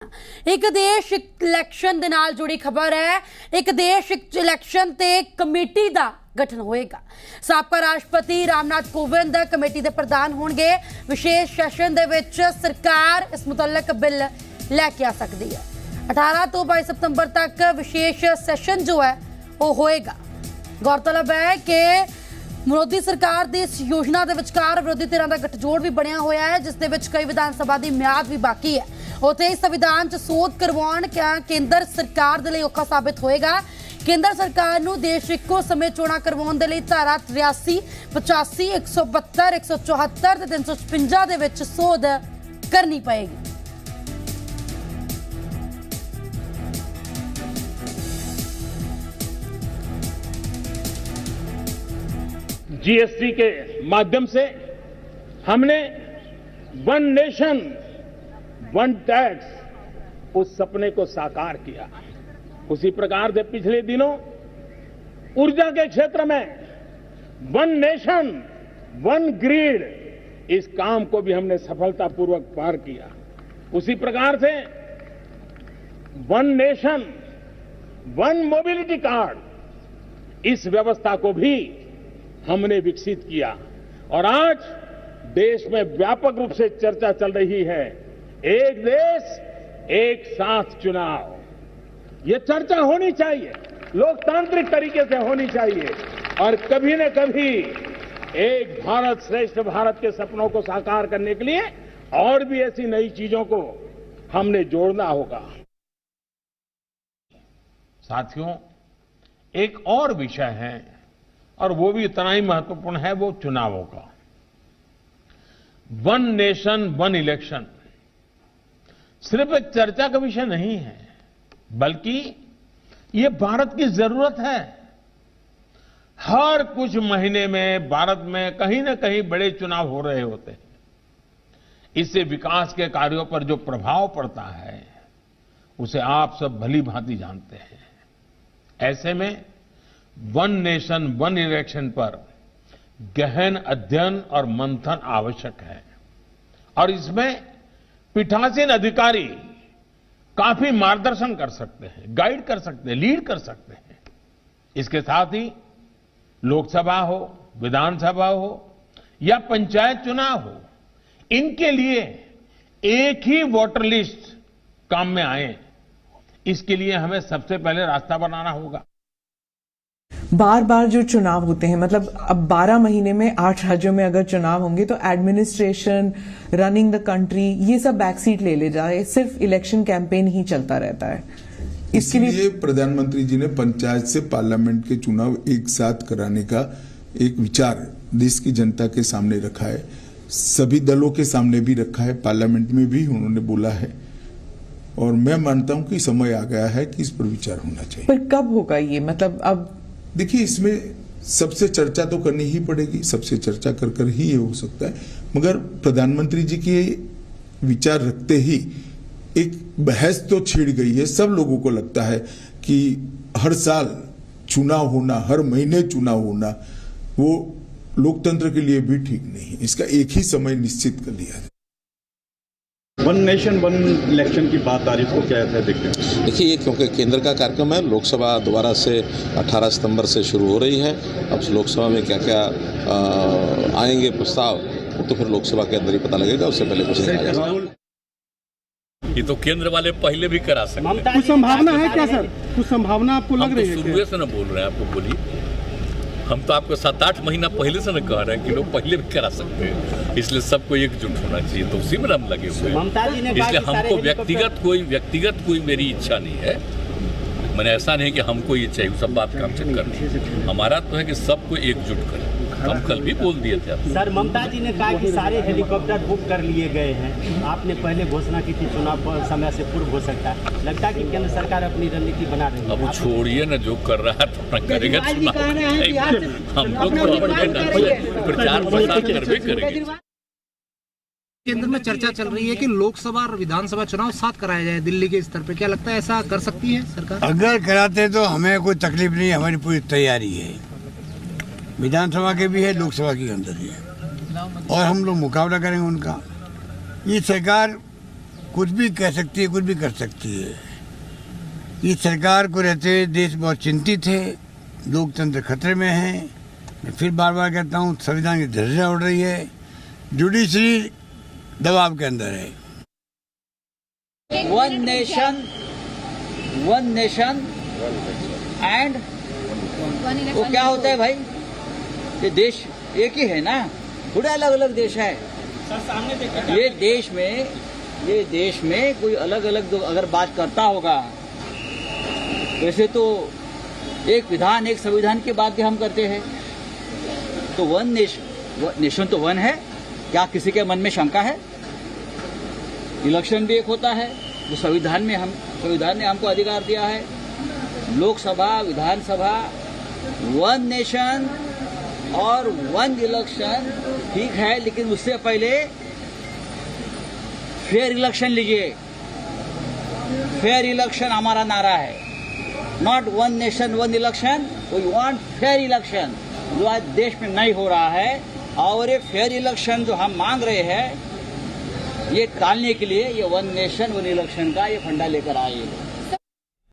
एक देश election they नाल जुड़ी खबर है। एक देश इलेक्शन ते कमेटी दा गठन होएगा। साबका राष्ट्रपति रामनाथ कोविंद कमेटी दे प्रधान होणगे। विशेष सैशन दे विच सरकार इस मुतल्लक बिल लैके आ सकती है। 18 तो 22 सितंबर तक विशेष सैशन जो है वो होएगा। गौरतलब है कि मोदी सरकार की इस योजना के विचकार विरोधी धिरां दा गठजोड़ भी बनिया होया है, जिस दे विच कई विधान सभा की म्याद भी बाकी है। उत्थे इस संविधान च सोध करवाउण क्या केंद्र सरकार दे लई औखा साबित होएगा। केंद्र सरकार नूं देश इक्को समय चोणां करवाउण दे लई धारा 83, 85, 172, 174 ते 356 दे विच सोध करनी पएगी। जीएसटी के माध्यम से हमने वन नेशन वन टैक्स उस सपने को साकार किया। उसी प्रकार से पिछले दिनों ऊर्जा के क्षेत्र में वन नेशन वन ग्रिड इस काम को भी हमने सफलतापूर्वक पार किया। उसी प्रकार से one nation one mobility card इस व्यवस्था को भी हमने विकसित किया और आज देश में व्यापक रूप से चर्चा चल रही है, एक देश एक साथ चुनाव। ये चर्चा होनी चाहिए, लोकतांत्रिक तरीके से होनी चाहिए और कभी न कभी एक भारत श्रेष्ठ भारत के सपनों को साकार करने के लिए और भी ऐसी नई चीजों को हमने जोड़ना होगा। साथियों, एक और विषय है और वो भी इतना ही महत्वपूर्ण है, वो चुनावों का। वन नेशन वन इलेक्शन सिर्फ एक चर्चा का विषय नहीं है, बल्कि ये भारत की जरूरत है। हर कुछ महीने में भारत में कहीं न कहीं बड़े चुनाव हो रहे होते हैं। इससे विकास के कार्यों पर जो प्रभाव पड़ता है उसे आप सब भली भांति जानते हैं। ऐसे में वन नेशन वन इलेक्शन पर गहन अध्ययन और मंथन आवश्यक है और इसमें पीठासीन अधिकारी काफी मार्गदर्शन कर सकते हैं, गाइड कर सकते हैं, लीड कर सकते हैं। इसके साथ ही लोकसभा हो, विधानसभा हो या पंचायत चुनाव हो, इनके लिए एक ही वोटर लिस्ट काम में आए, इसके लिए हमें सबसे पहले रास्ता बनाना होगा। बार बार जो चुनाव होते हैं, मतलब अब 12 महीने में 8 राज्यों में अगर चुनाव होंगे तो एडमिनिस्ट्रेशन, रनिंग द कंट्री, ये सब बैकसीट ले जाए, सिर्फ इलेक्शन कैंपेन ही चलता रहता है। इसके लिए प्रधानमंत्री जी ने पंचायत से पार्लियामेंट के चुनाव एक साथ कराने का एक विचार देश की जनता के सामने रखा है, सभी दलों के सामने भी रखा है, पार्लियामेंट में भी उन्होंने बोला है और मैं मानता हूं कि समय आ गया है कि इस पर विचार होना चाहिए। पर कब होगा ये? मतलब अब देखिए, इसमें सबसे चर्चा तो करनी ही पड़ेगी, सबसे चर्चा कर ही ये हो सकता है, मगर प्रधानमंत्री जी के विचार रखते ही एक बहस तो छिड़ गई है। सब लोगों को लगता है कि हर साल चुनाव होना, हर महीने चुनाव होना, वो लोकतंत्र के लिए भी ठीक नहीं है। इसका एक ही समय निश्चित कर लिया है। वन नेशन वन इलेक्शन की बात आ रही है, इसको क्या देखते हैं? देखिए, ये क्योंकि केंद्र का कार्यक्रम है, लोकसभा दोबारा से 18 सितंबर से शुरू हो रही है। अब लोकसभा में क्या क्या आएंगे प्रस्ताव, तो फिर लोकसभा के अंदर ही पता लगेगा, उससे पहले कुछ नहीं आएगा। ये तो केंद्र वाले पहले भी करा सकते हैं। कुछ संभावना है क्या सर? कुछ संभावना आपको लग रही है? शुरू से न बोल रहे हैं, आपको बोलिए। हम तो आपको 7-8 महीना पहले से न कह रहे हैं कि लोग पहले भी करा सकते हैं, इसलिए सबको एकजुट होना चाहिए, तो उसी में हम लगे हुए हैं। इसलिए हमको व्यक्तिगत कोई मेरी इच्छा नहीं है। मैंने ऐसा नहीं कि हमको ये चाहिए, सब बात काम चेक करनी। हमारा तो है कि सबको एकजुट करें। हम कल भी बोल दिए थे सर। ममता जी ने कहा कि सारे हेलीकॉप्टर बुक कर लिए गए हैं। आपने पहले घोषणा की थी चुनाव समय से पूर्व हो सकता है, लगता है कि केंद्र सरकार अपनी रणनीति बना रही है। अब छोड़िए न, जो कर रहा है तो अपना करेगा। हम लोग तो अपने प्रचार प्रसार करवे करेंगे। केंद्र में चर्चा चल रही है कि लोकसभा और विधानसभा चुनाव साथ कराया जाए दिल्ली के स्तर पर, क्या लगता है ऐसा कर सकती है सरकार? अगर कराते तो हमें कोई तकलीफ नहीं, हमारी पूरी तैयारी है। विधानसभा के भी है, लोकसभा के अंदर भी है और हम लोग मुकाबला करेंगे उनका। ये सरकार कुछ भी कह सकती है, कुछ भी कर सकती है। इस सरकार को रहते हुए देश बहुत चिंतित है, लोकतंत्र खतरे में है। मैं फिर बार बार कहता हूँ, संविधान की धज्जियां उड़ रही है, जुडिशरी दबाव के अंदर है। वन नेशन एंड वो क्या होता है भाई? ये देश एक ही है ना, थोड़े अलग अलग देश है। ये देश में कोई अलग अलग अगर बात करता होगा, वैसे तो एक विधान एक संविधान की बात भी हम करते हैं। तो वन नेशन तो वन है, क्या किसी के मन में शंका है? इलेक्शन भी एक होता है, जो संविधान ने हमको अधिकार दिया है। लोकसभा, विधानसभा, वन नेशन और वन इलेक्शन ठीक है, लेकिन उससे पहले फेयर इलेक्शन लीजिए। फेयर इलेक्शन हमारा नारा है, not one nation one election. We want fair election, जो आज देश में नहीं हो रहा है। और ये फेयर इलेक्शन जो हम मांग रहे हैं, ये टालने के लिए ये वन नेशन वन इलेक्शन का ये फंडा लेकर आए।